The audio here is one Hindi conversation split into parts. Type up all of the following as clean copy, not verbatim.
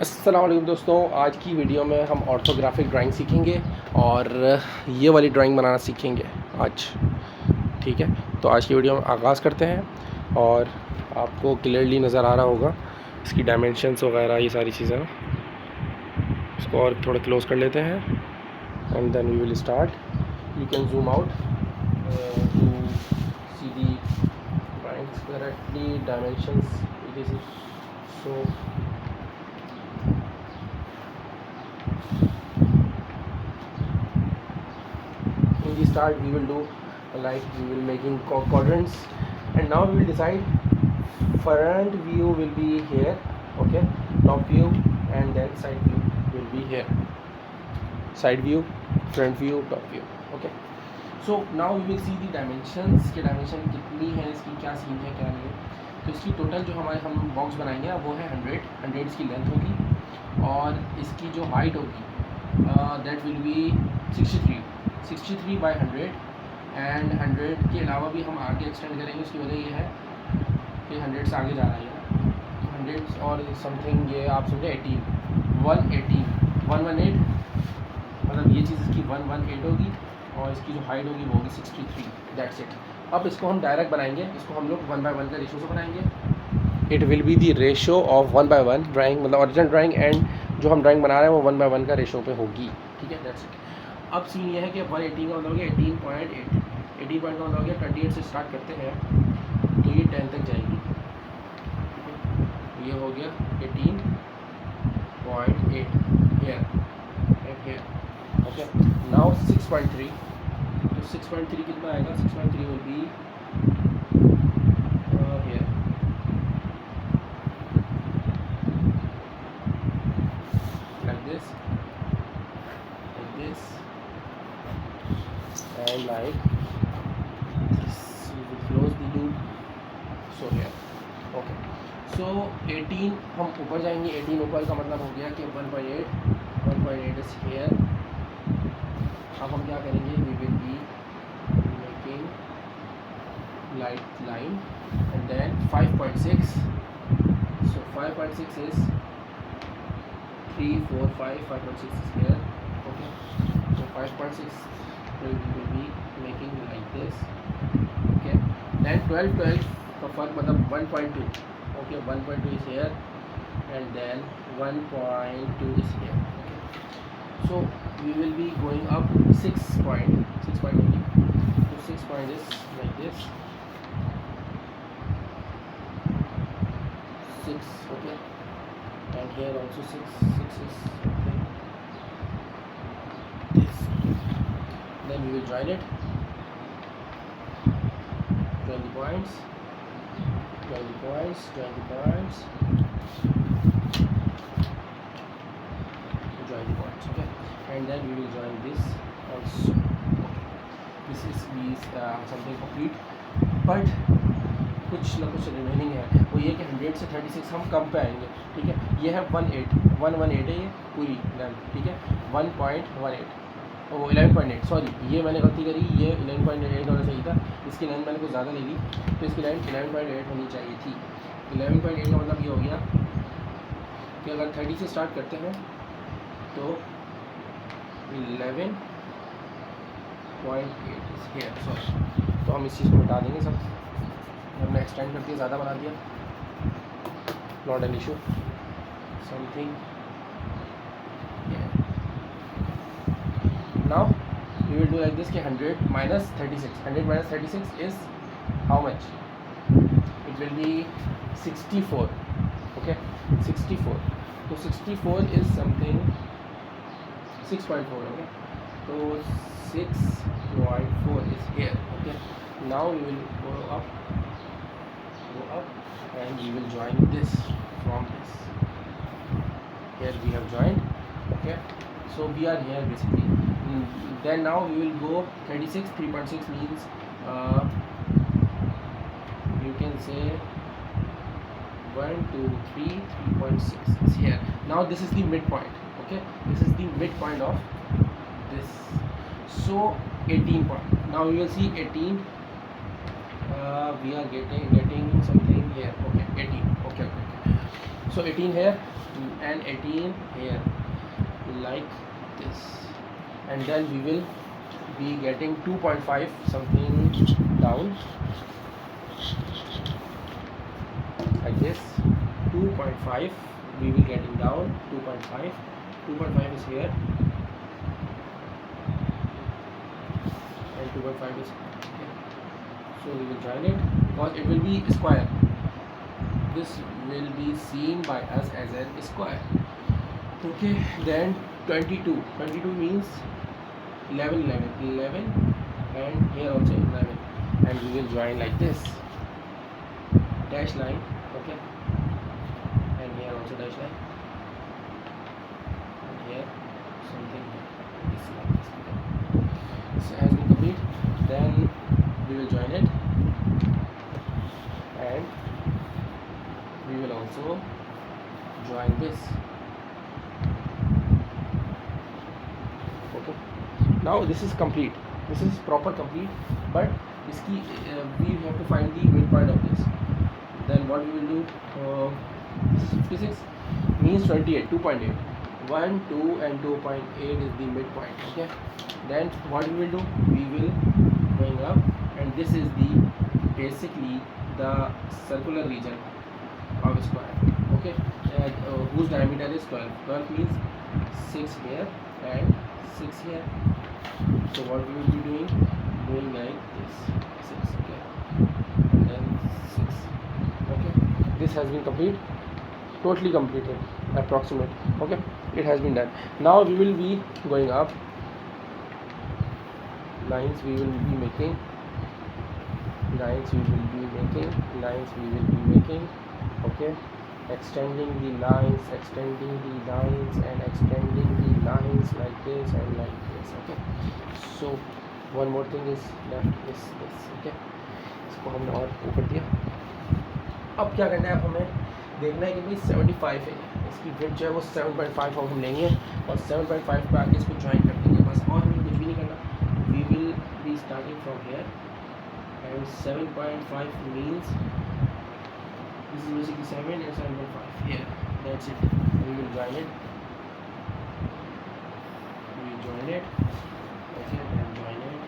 अस्सलाम वालेकुम दोस्तों, आज की वीडियो में हम ऑर्थोग्राफिक ड्राइंग सीखेंगे और ये वाली ड्राइंग बनाना सीखेंगे आज। ठीक है, तो आज की वीडियो में आगाज़ करते हैं और आपको क्लियरली नज़र आ रहा होगा इसकी डायमेंशंस वगैरह ये सारी चीज़ें। इसको और थोड़ा क्लोज कर लेते हैं and then we will start. You can zoom out to see the drawings correctly dimensions so in the start we will do like we will making quadrants, and now we will decide front view will be here, okay, top view, and then side view will be here. Side view, front view, top view, okay. So now we will see the dimensions के dimension कितनी है, इसकी क्या सीन है क्या नहीं है। तो इसकी टोटल जो हम बॉक्स बनाएंगे ना वो है 100 इसकी लेंथ होगी और इसकी जो हाइट होगी that will be 63 by 100 and 100 के अलावा भी हम आगे एक्सटेंड करेंगे। उसकी वजह ये है कि 100 से आगे जा रहा है तो 100 और समथिंग ये आप समझे 118 मतलब ये चीज़ इसकी 118 होगी और इसकी जो हाइट होगी वो होगी 63। That's it. अब इसको हम डायरेक्ट बनाएंगे, इसको हम लोग 1/1 का रेशो से बनाएंगे। It will be the ratio of 1/1 drawing, मतलब ओरिजिनल ड्राइंग एंड जो हम ड्राइंग बना रहे हैं वो 1/1 का रेशो पे होगी। ठीक है, दैट्स इट। अब सीन ये है कि 118 का मतलब हो गया 18.8 का मतलब हो गया 28 से स्टार्ट करते हैं तो ये 10 तक जाएगी। ठीक है, ये हो गया 18.8 here and here, okay. Now 6.3, तो 6.3 कितना आएगा? 6.3 will be here, like this and like this. We will close the loop, so here, okay. So 18 हम ऊपर जाएंगे, 18 ऊपर का मतलब हो गया कि 1.8 is here. अब हम क्या करेंगे? We will be making light line and then 5.6. So 5.6 is 3, 4, 5. 5.6 is here. Okay. So 5.6 we will be making like this. Okay. Then 12 का फर्क मतलब 1.2. Okay. 1.2 is here and then 1.2 is here. Okay. So we will be going up 6 point. So 6 point is like this. 6, okay, and here also 6 is okay. This, then we will join it. Join the points. Join the points, okay, and then we will join this also. Okay. This is something complete, but कुछ ना कुछ रिमेनिंग है, वो ये कि 100 से 36 हम कम पे आएंगे। ठीक है, ये है 118 है ये पूरी लेंथ। ठीक है, 1.18 वो 11.8, सॉरी ये मैंने गलती करी, ये 11.8 होना चाहिए था, इसकी लेंथ मैंने कुछ ज़्यादा ले ली, तो इसकी लेंथ 11.8 होनी चाहिए थी। 11.8 का मतलब ये हो गया कि अगर 30 से स्टार्ट करते हैं तो 11.8 इस हेयर, सॉरी, तो हम इस चीज़ को मिटा देंगे सब। हमने एक्सटेंड करके ज़्यादा बना दिया, not an issue, something. Now we will do like this कि 100 minus 36 is how much? It will be 64, okay, 64। तो 64 इज समथिंग 6.4, ओके, तो 6.4 is here, okay. Now we will go up and we will join this from this. Here we have joined, okay, so we are here basically. Then now we will go 36. 3.6 means you can say 1 2 3 3.6 is here. Now this is the midpoint, okay, this is the midpoint of this. So 18 point. Now you will see 18. We are getting something here, okay, 18, okay. So 18 here. and 18 here like this, and then we will be getting 2.5 something down like this. 2.5 we will getting down 2.5 is here and 2.5 is here. So we will join it because it will be square. This will be seen by us as a square. Okay, then 22 means 11 and here also 11, and we will join like this dash line. Okay, and here also dash line, and here something is like this. Okay, so has been complete. Then we will join it, and we will also join this. Okay, now this is complete, this is proper complete, but iski we have to find the midpoint of this. Then what we will do, this is 56 means 28, 2.8, 1 2 and 2.8 is the midpoint. Okay, then what we will do, we will going up, and this is the basically the circular region of square. Okay, whose diameter is 12. 12 means 6 here and 6 here. So what we will be doing like this 6, okay, and then 6. Okay, this has been complete, totally completed, approximate. Okay, it has been done. Now we will be going up, lines we will be making, lines we will be making, lines we will be making. Okay, extending the lines, extending the lines, and extending the lines like this and like this. Okay, so one more thing is left is this. Okay, इसको हमने और ऊपर दिया. अब क्या करना है, अब हमें देखना है कि भाई 75 है, इसकी विड्थ जो है वो 7.5 हम लेंगे और 7.5 पे आके इसको ज्वाइन कर देंगे बस, और हमें कुछ भी नहीं करना. We will be starting from here and 7.5 means this is basically 7 and 7.5 here. That's it. We will join it. We will join it. Okay, and join it.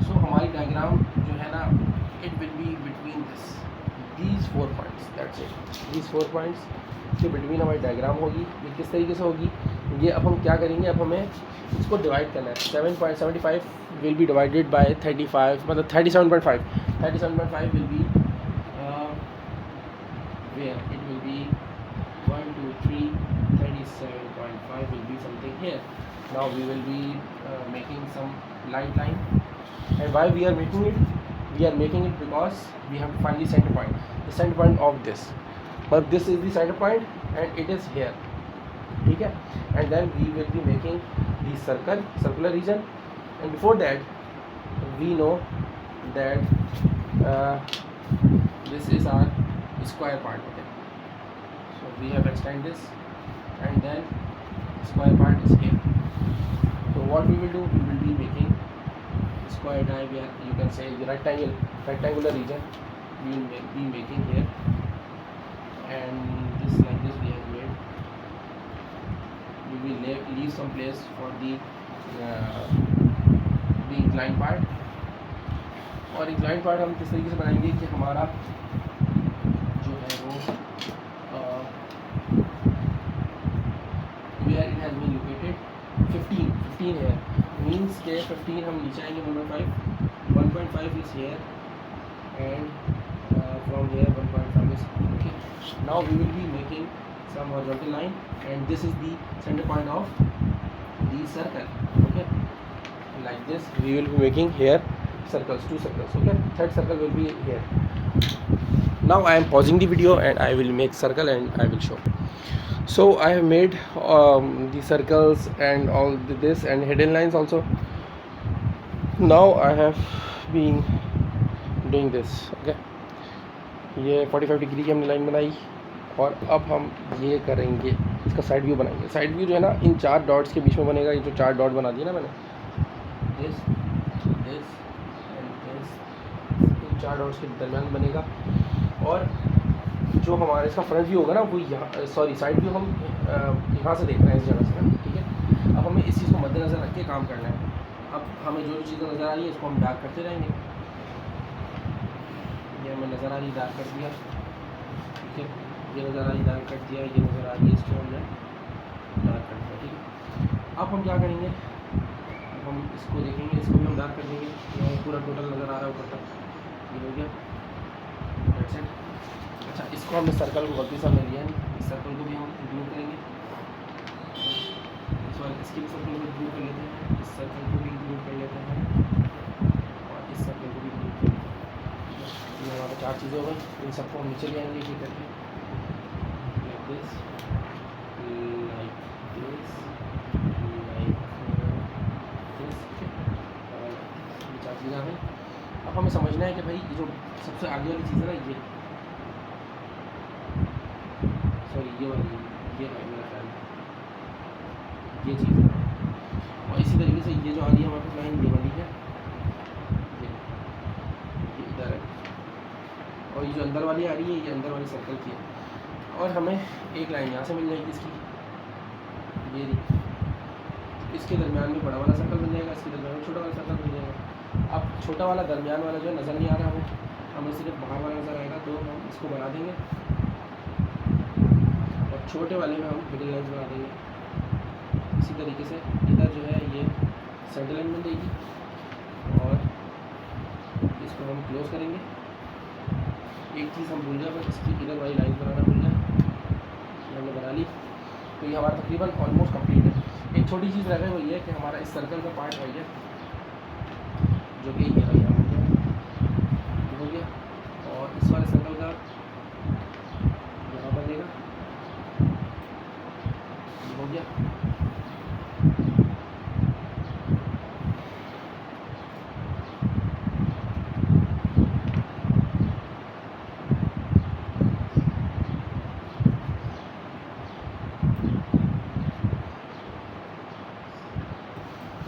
So हमारी diagram जो है ना, it will be between these 4 points. That's it. These 4 points के between हमारी diagram होगी. ये किस तरीके से होगी, ये अब हम क्या करेंगे, अब हमें इसको डिवाइड करना है. 7.75 will be divided by 35, मतलब 37.5. 37.5 will be where it will be 1 2 3 37.5 will be something here. Now we will be making some light line, and why we are making it, we are making it because we have to find the center point, the center point of this. But this is the center point and it is here. ठीक है, and then we will be making the circular region, and before that we know that this is our square part. Okay, so we have extend this, and then square part is here. So what we will do, we will be making square diagram, you can say the rectangular region we will be making here, and this like this we have made. We will leave some place for the inclined part, और inclined part हम किस तरीके से बनाएंगे कि हमारा जो है वो where it has been located 15 है, means के 15 हम नीचे आएंगे 1.5 is here, and from here 1.5 is okay. Now we will be making some horizontal line, and this is the center point of the circle. Okay, like this we will be making here circles, 2 circles. Okay, third circle will be here. Now I am pausing the video and I will make circle and I will show. So I have made the circles and all this and hidden lines also. Now I have been doing this. Okay, ये 45 डिग्री की हमने लाइन बनाई, और अब हम ये करेंगे, इसका साइड व्यू बनाएंगे. साइड व्यू जो है ना, इन 4 डॉट्स के बीच में बनेगा. ये जो 4 डॉट बना दिए ना मैंने, this and this, in 4 dots के दरमियान बनेगा, और जो हमारे इसका फ्रंट व्यू होगा ना वो यहाँ सॉरी साइड व्यू हम यहाँ से देख रहे हैं इस जगह से ना, ठीक है। अब हमें इस चीज़ को मद्देनज़र रख के काम करना है। अब हमें जो चीज़ें नज़र आ रही है इसको हम डार्क करते रहेंगे। ये हमें नज़र आ रही डार्क कर दिया, ठीक है। ये नज़र आ रही डार्क कर दिया, ये नज़र आ रही है, इसको हमने डार्क कर दिया, ठीक है। अब हम क्या करेंगे, अब हम इसको देखेंगे, इसको भी हम डार्क कर देंगे। ये पूरा टोटल नज़र आ रहा है ऊपर तक, ये हो गया, दैट्स इट। अच्छा, इसको हमने सर्कल को गलती से हमने लिया नहीं, इस सर्कल को भी हम इंक्लूड करेंगे। इसके भी सर्कल को इंक्लूड कर लेते हैं, इस सर्कल को भी इंक्लूड कर लेते हैं और इस सर्कल को भी इंक्लूड कर लेते हैं। ये हमारा 4 चीज़ें हो गई। इन सबको हम नीचे ले आएंगे एक एक करके, like this, like this, like this, ठीक है। और ये 4 चीज़ें आ गई। अब हमें समझना है कि भाई ये जो सबसे आगे वाली चीज़ है ना, ये सॉरी ये वाली, ये है मेरा ख्याल, ये चीज़ है। और इसी तरीके से ये जो आ रही है हमारे पास लाइन, ये वाली है, ये इधर है। और ये जो अंदर वाली आ रही है, ये अंदर वाली सर्कल की है। और हमें एक लाइन यहाँ से मिल जाएगी इसकी, ये इसके दरमियान में बड़ा वाला सर्कल बन जाएगा, इसके दरमियान में छोटा वाला सर्कल बन जाएगा। अब छोटा वाला दरमियान वाला जो है नज़र नहीं आ रहा हमें सिर्फ बाहर वाला नज़र आएगा, तो हम इसको बना देंगे और छोटे वाले में हम मिडिल लाइन बना देंगे। इसी तरीके से इधर जो है ये सेंटर लाइन बन जाएगी और इसको हम क्लोज करेंगे। एक चीज़ हम भूल गए, बस इसकी इधर वाली लाइन बनाना भूल गए, हमने बना ली। तो ये हमारा तकरीबन ऑलमोस्ट कंप्लीट है। एक छोटी चीज़ रह गई, वो ये है कि हमारा इस सर्कल का पार्ट वही है जो कि ये यहाँ हो गया और इस वाले सर्कल का यहाँ बनेगा, ये हो गया।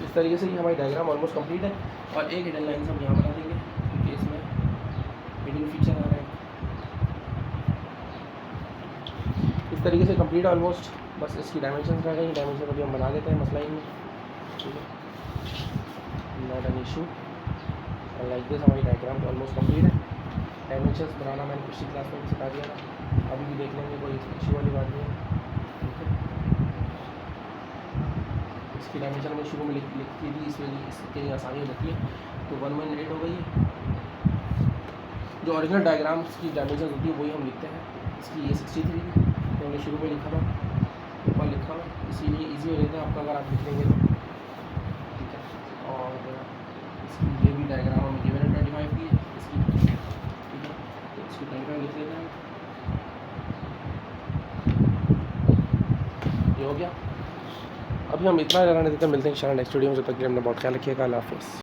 इस तरीके से ये हमारी डायग्राम ऑलमोस्ट कंप्लीट है। और एक हिडन लाइन हम यहाँ बना देंगे क्योंकि इसमें हिडन फीचर आ रहा है। इस तरीके से कंप्लीट ऑलमोस्ट, बस इसकी डायमेंशन रह गई, डायमेंशन अभी हम बना देते हैं मसला ही नहीं, ठीक है, नॉट एन इशू। और लाइक दिस हमारी डायग्राम ऑलमोस्ट कंप्लीट है। डायमेंशंस बनाना मैंने पिछली क्लास में भी सिखा दिया था, अभी भी देख लेंगे, कोई इशू वाली बात नहीं है, ठीक है। इसकी डायमेंशन हमने शुरू में लिख दी थी, इसमें इसके आसानी होती है। तो 1/8 हो गई है। जो ओरिजिनल डायग्राम्स की डायमेंशन होती है वही हम लिखते हैं। इसकी ये 63 थी, तो हमने शुरू में लिखा था, ऊपर लिखा हुआ, इसीलिए ईजी हो जाता है आपका अगर आप लिख लेंगे तो, ठीक है। और इसकी ये भी डायग्राम हमें गिवन है 25 की है इसकी, ठीक है। तो इसको 25 लिख लेते हैं, ये हो गया। अभी हम इतना रहने देते हैं, मिलते हैं इंशाल्लाह नेक्स्ट वीडियो में। जब तक के लिए अपना बहुत ख्याल रखिएगा, अल्लाह हाफ़िज़।